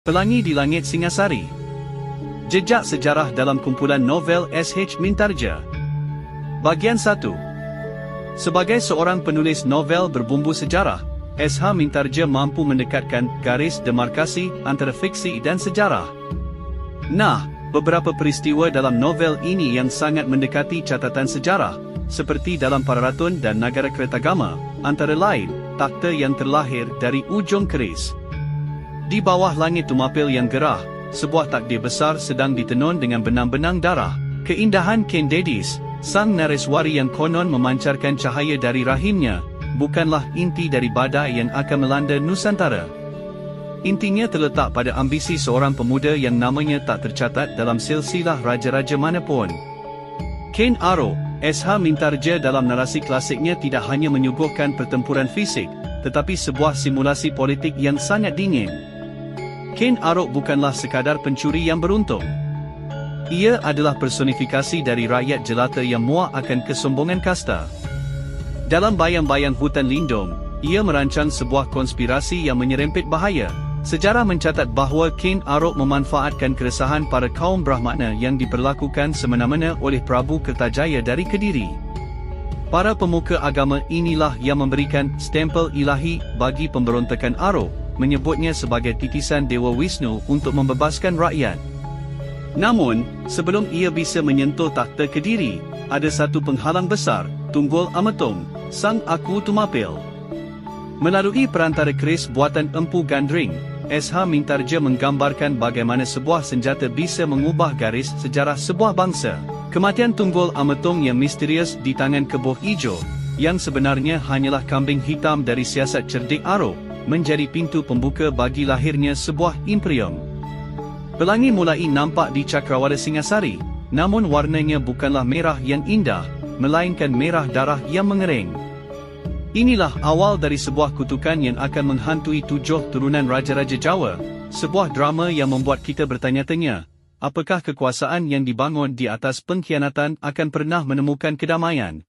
Pelangi di Langit Singasari. Jejak sejarah dalam kumpulan novel S.H. Mintarja. Bahagian 1. Sebagai seorang penulis novel berbumbu sejarah, S.H. Mintarja mampu mendekatkan garis demarkasi antara fiksi dan sejarah. Nah, beberapa peristiwa dalam novel ini yang sangat mendekati catatan sejarah, seperti dalam Pararatun dan Nagara Keretagama, antara lain, takhta yang terlahir dari ujung keris. Di bawah langit tumapil yang gerah, sebuah takdir besar sedang ditenun dengan benang-benang darah. Keindahan Ken Dedis, sang nareswari yang konon memancarkan cahaya dari rahimnya, bukanlah inti dari badai yang akan melanda Nusantara. Intinya terletak pada ambisi seorang pemuda yang namanya tak tercatat dalam silsilah raja-raja manapun. Ken Arok, S.H. Mintarja dalam narasi klasiknya tidak hanya menyuguhkan pertempuran fisik, tetapi sebuah simulasi politik yang sangat dingin. Ken Arok bukanlah sekadar pencuri yang beruntung. Ia adalah personifikasi dari rakyat jelata yang muak akan kesombongan kasta. Dalam bayang-bayang hutan lindung, ia merancang sebuah konspirasi yang menyerempet bahaya. Sejarah mencatat bahawa Ken Arok memanfaatkan keresahan para kaum Brahmana yang diperlakukan semena-mena oleh Prabu Kertajaya dari Kediri. Para pemuka agama inilah yang memberikan stempel ilahi bagi pemberontakan Arok, menyebutnya sebagai titisan Dewa Wisnu untuk membebaskan rakyat. Namun, sebelum ia bisa menyentuh takhta Kediri, ada satu penghalang besar, Tunggul Ametung, sang aku tumapil. Melalui perantara keris buatan Empu Gandring, S.H. Mintarja menggambarkan bagaimana sebuah senjata bisa mengubah garis sejarah sebuah bangsa. Kematian Tunggul Ametung yang misterius di tangan Keboh Ijo, yang sebenarnya hanyalah kambing hitam dari siasat cerdik Arok, menjadi pintu pembuka bagi lahirnya sebuah imperium. Pelangi mulai nampak di Cakrawala Singasari, namun warnanya bukanlah merah yang indah, melainkan merah darah yang mengering. Inilah awal dari sebuah kutukan yang akan menghantui 7 turunan Raja-Raja Jawa, sebuah drama yang membuat kita bertanya-tanya, apakah kekuasaan yang dibangun di atas pengkhianatan akan pernah menemukan kedamaian?